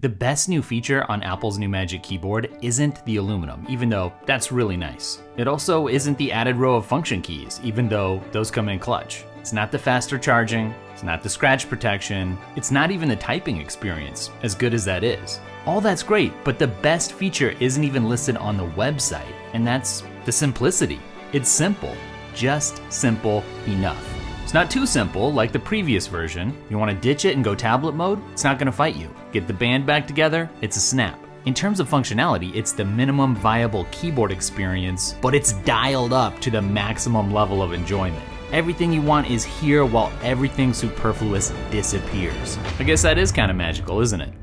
The best new feature on Apple's new Magic Keyboard isn't the aluminum, even though that's really nice. It also isn't the added row of function keys, even though those come in clutch. It's not the faster charging, it's not the scratch protection, it's not even the typing experience, as good as that is. All that's great, but the best feature isn't even listed on the website, and that's the simplicity. It's simple, just simple enough. It's not too simple, like the previous version. You wanna ditch it and go tablet mode? It's not gonna fight you. Get the band back together? It's a snap. In terms of functionality, it's the minimum viable keyboard experience, but it's dialed up to the maximum level of enjoyment. Everything you want is here while everything superfluous disappears. I guess that is kind of magical, isn't it?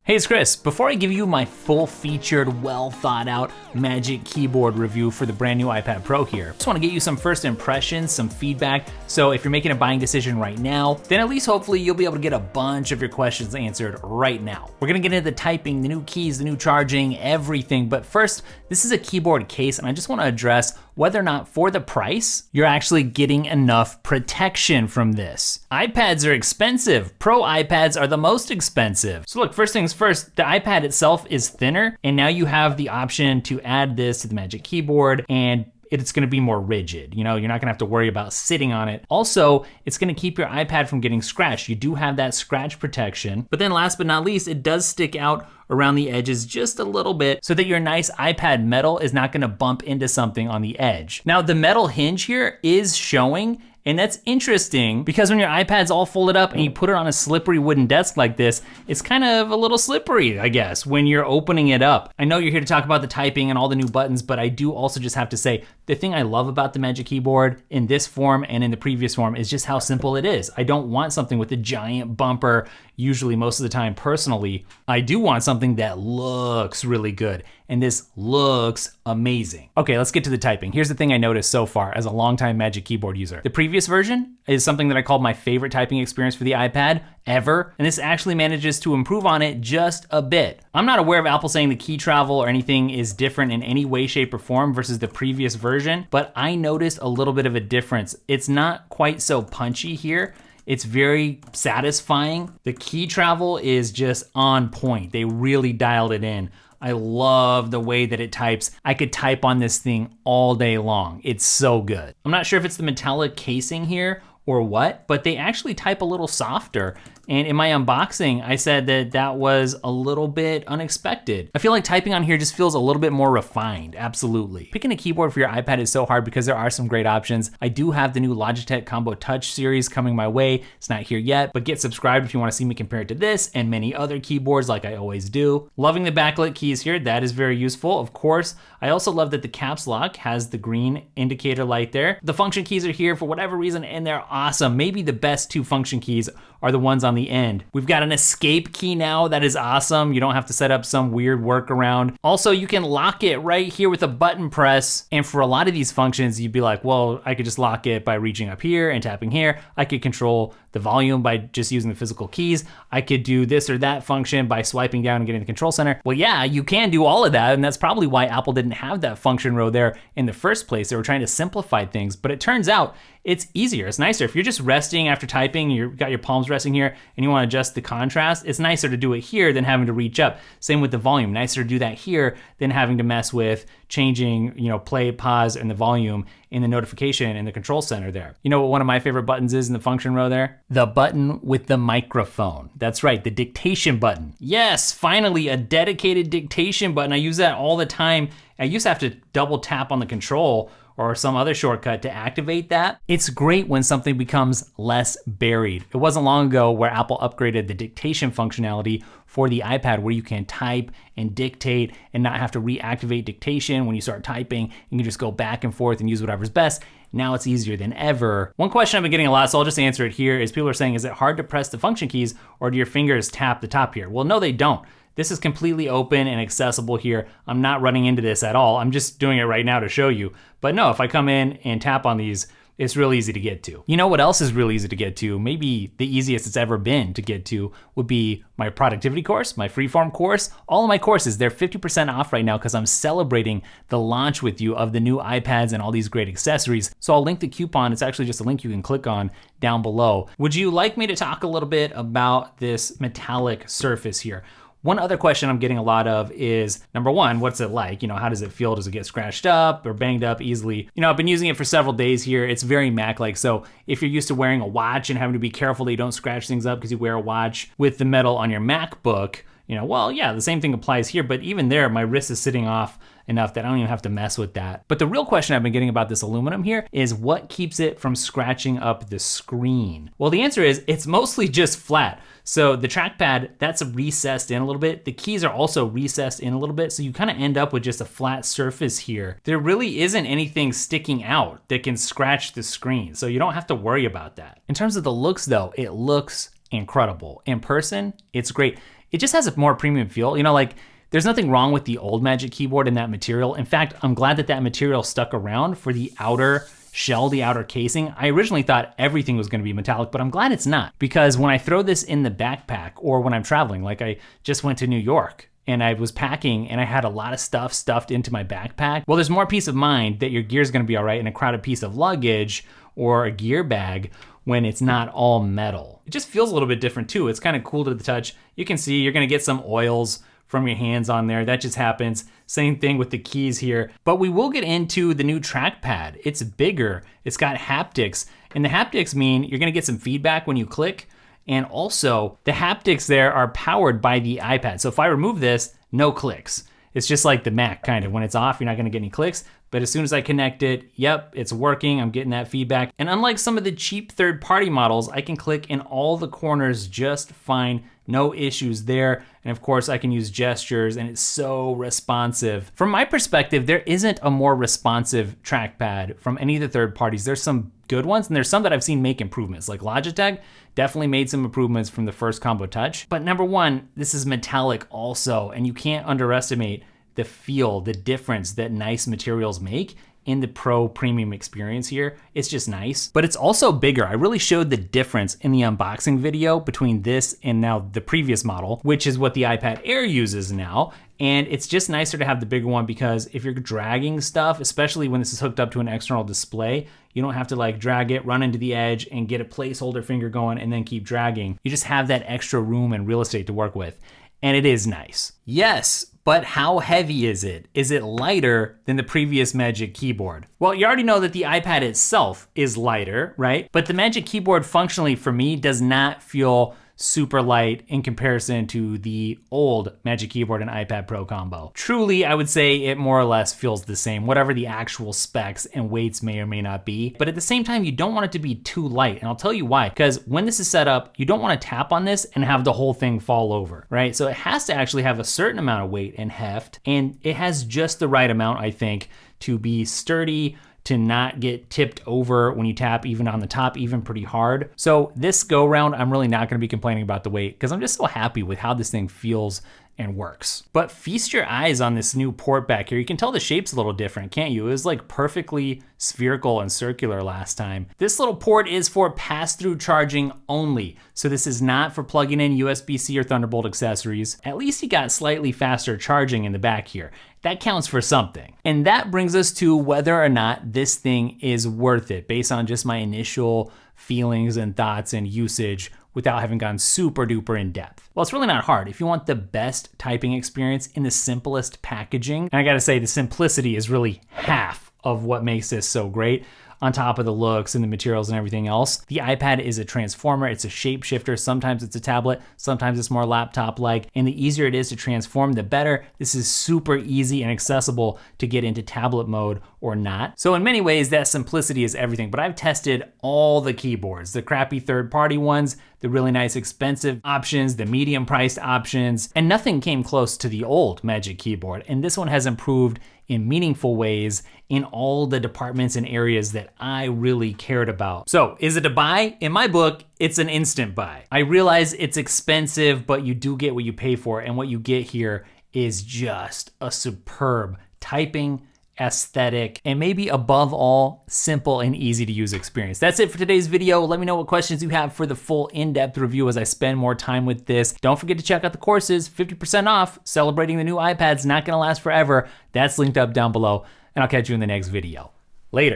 Hey, it's Chris. Before I give you my full-featured, well-thought-out Magic Keyboard review for the brand new iPad Pro here, I just want to get you some first impressions, some feedback, so if you're making a buying decision right now, then at least hopefully you'll be able to get a bunch of your questions answered right now. We're gonna get into the typing, the new keys, the new charging, everything, but first, this is a keyboard case, and I just want to address whether or not for the price, you're actually getting enough protection from this. iPads are expensive. Pro iPads are the most expensive. So look, first things first, the iPad itself is thinner, and now you have the option to add this to the Magic Keyboard, and it's gonna be more rigid. You know, you're not gonna have to worry about sitting on it. Also, it's gonna keep your iPad from getting scratched. You do have that scratch protection. But then last but not least, it does stick out around the edges just a little bit so that your nice iPad metal is not gonna bump into something on the edge. Now, the metal hinge here is showing, and that's interesting because when your iPad's all folded up and you put it on a slippery wooden desk like this, it's kind of a little slippery, I guess, when you're opening it up. I know you're here to talk about the typing and all the new buttons, but I do also just have to say, the thing I love about the Magic Keyboard in this form and in the previous form is just how simple it is. I don't want something with a giant bumper, usually most of the time personally. I do want something that looks really good, and this looks amazing. Okay, let's get to the typing. Here's the thing I noticed so far as a longtime Magic Keyboard user. The previous version is something that I called my favorite typing experience for the iPad ever, and this actually manages to improve on it just a bit. I'm not aware of Apple saying the key travel or anything is different in any way, shape, or form versus the previous version, but I noticed a little bit of a difference. It's not quite so punchy here. It's very satisfying. The key travel is just on point. They really dialed it in. I love the way that it types. I could type on this thing all day long. It's so good. I'm not sure if it's the metallic casing here or what, but they actually type a little softer. And in my unboxing, I said that that was a little bit unexpected. I feel like typing on here just feels a little bit more refined, absolutely. Picking a keyboard for your iPad is so hard because there are some great options. I do have the new Logitech Combo Touch series coming my way. It's not here yet, but get subscribed if you wanna see me compare it to this and many other keyboards like I always do. Loving the backlit keys here, that is very useful, of course. I also love that the caps lock has the green indicator light there. The function keys are here for whatever reason, and they're awesome. Maybe the best two function keys are the ones on the end. We've got an escape key now, that is awesome. You don't have to set up some weird workaround. Also, you can lock it right here with a button press, and for a lot of these functions, you'd be like, well, I could just lock it by reaching up here and tapping here. I could control the volume by just using the physical keys. I could do this or that function by swiping down and getting the control center. Well, yeah, you can do all of that, and that's probably why Apple didn't have that function row there in the first place. They were trying to simplify things, but it turns out it's easier, it's nicer. If you're just resting after typing, you've got your palms resting here, and you wanna adjust the contrast, it's nicer to do it here than having to reach up. Same with the volume, nicer to do that here than having to mess with changing, play, pause, and the volume in the notification in the control center there. You know what one of my favorite buttons is in the function row there? The button with the microphone. That's right, the dictation button. Yes, finally a dedicated dictation button. I use that all the time. I used to have to double tap on the control or some other shortcut to activate that. It's great when something becomes less buried. It wasn't long ago where Apple upgraded the dictation functionality for the iPad where you can type and dictate and not have to reactivate dictation when you start typing. You can just go back and forth and use whatever's best. Now it's easier than ever. One question I've been getting a lot, so I'll just answer it here, is people are saying, is it hard to press the function keys or do your fingers tap the top here? Well, no, they don't. This is completely open and accessible here. I'm not running into this at all. I'm just doing it right now to show you. But no, if I come in and tap on these It's really easy to get to. You know what else is really easy to get to? Maybe the easiest it's ever been to get to would be my productivity course, my freeform course. All of my courses, they're 50% off right now because I'm celebrating the launch with you of the new iPads and all these great accessories. So I'll link the coupon. It's actually just a link you can click on down below. Would you like me to talk a little bit about this metallic surface here? One other question I'm getting a lot of is, number one, what's it like? You know, how does it feel? Does it get scratched up or banged up easily? You know, I've been using it for several days here. It's very Mac-like. So if you're used to wearing a watch and having to be careful that you don't scratch things up because you wear a watch with the metal on your MacBook, you know, well, yeah, the same thing applies here, but even there, my wrist is sitting off enough that I don't even have to mess with that. But the real question I've been getting about this aluminum here is what keeps it from scratching up the screen? Well, the answer is it's mostly just flat. So the trackpad, that's recessed in a little bit. The keys are also recessed in a little bit. So you kind of end up with just a flat surface here. There really isn't anything sticking out that can scratch the screen. So you don't have to worry about that. In terms of the looks though, it looks incredible. In person, it's great. It just has a more premium feel. You know, like there's nothing wrong with the old Magic Keyboard and that material. In fact, I'm glad that that material stuck around for the outer shell, the outer casing. I originally thought everything was gonna be metallic, but I'm glad it's not, because when I throw this in the backpack or when I'm traveling, like I just went to New York and I was packing and I had a lot of stuff stuffed into my backpack. Well, there's more peace of mind that your gear's gonna be all right in a crowded piece of luggage or a gear bag when it's not all metal. It just feels a little bit different too. It's kind of cool to the touch. You can see you're gonna get some oils from your hands on there. That just happens. Same thing with the keys here. But we will get into the new trackpad. It's bigger, it's got haptics, and the haptics mean you're gonna get some feedback when you click, and also the haptics there are powered by the iPad. So if I remove this, no clicks. It's just like the Mac kind of. When it's off, you're not gonna get any clicks. But as soon as I connect it, yep, it's working, I'm getting that feedback. And unlike some of the cheap third-party models, I can click in all the corners just fine, no issues there. And of course, I can use gestures and it's so responsive. From my perspective, there isn't a more responsive trackpad from any of the third parties. There's some good ones and there's some that I've seen make improvements, like Logitech definitely made some improvements from the first Combo Touch. But number one, this is metallic also, and you can't underestimate the feel, the difference that nice materials make in the Pro premium experience here. It's just nice, but it's also bigger. I really showed the difference in the unboxing video between this and now the previous model, which is what the iPad Air uses now. And it's just nicer to have the bigger one because if you're dragging stuff, especially when this is hooked up to an external display, you don't have to like drag it, run into the edge and get a placeholder finger going and then keep dragging. You just have that extra room and real estate to work with. And it is nice. Yes, but how heavy is it? Is it lighter than the previous Magic Keyboard? Well, you already know that the iPad itself is lighter, right? But the Magic Keyboard functionally for me does not feel super light in comparison to the old Magic Keyboard and iPad Pro combo. Truly, I would say it more or less feels the same, whatever the actual specs and weights may or may not be. But at the same time, you don't want it to be too light. And I'll tell you why, because when this is set up, you don't want to tap on this and have the whole thing fall over, right? So it has to actually have a certain amount of weight and heft, and it has just the right amount, I think, to be sturdy, to not get tipped over when you tap even on the top, even pretty hard. So this go round, I'm really not gonna be complaining about the weight because I'm just so happy with how this thing feels and works. But feast your eyes on this new port back here. You can tell the shape's a little different, can't you? It was like perfectly spherical and circular last time. This little port is for pass-through charging only. So this is not for plugging in USB-C or Thunderbolt accessories. At least you got slightly faster charging in the back here. That counts for something. And that brings us to whether or not this thing is worth it based on just my initial feelings and thoughts and usage without having gone super duper in depth. Well, it's really not hard. If you want the best typing experience in the simplest packaging, and I gotta say the simplicity is really half of what makes this so great, on top of the looks and the materials and everything else. The iPad is a transformer, it's a shapeshifter. Sometimes it's a tablet, sometimes it's more laptop-like, and the easier it is to transform, the better. This is super easy and accessible to get into tablet mode or not. So in many ways, that simplicity is everything, but I've tested all the keyboards, the crappy third-party ones, the really nice expensive options, the medium-priced options, and nothing came close to the old Magic Keyboard, and this one has improved in meaningful ways in all the departments and areas that I really cared about. So is it a buy? In my book, it's an instant buy. I realize it's expensive, but you do get what you pay for, and what you get here is just a superb typing aesthetic, and maybe above all, simple and easy to use experience. That's it for today's video. Let me know what questions you have for the full in-depth review as I spend more time with this. Don't forget to check out the courses, 50% off, celebrating the new iPad's not gonna last forever. That's linked up down below, and I'll catch you in the next video. Later.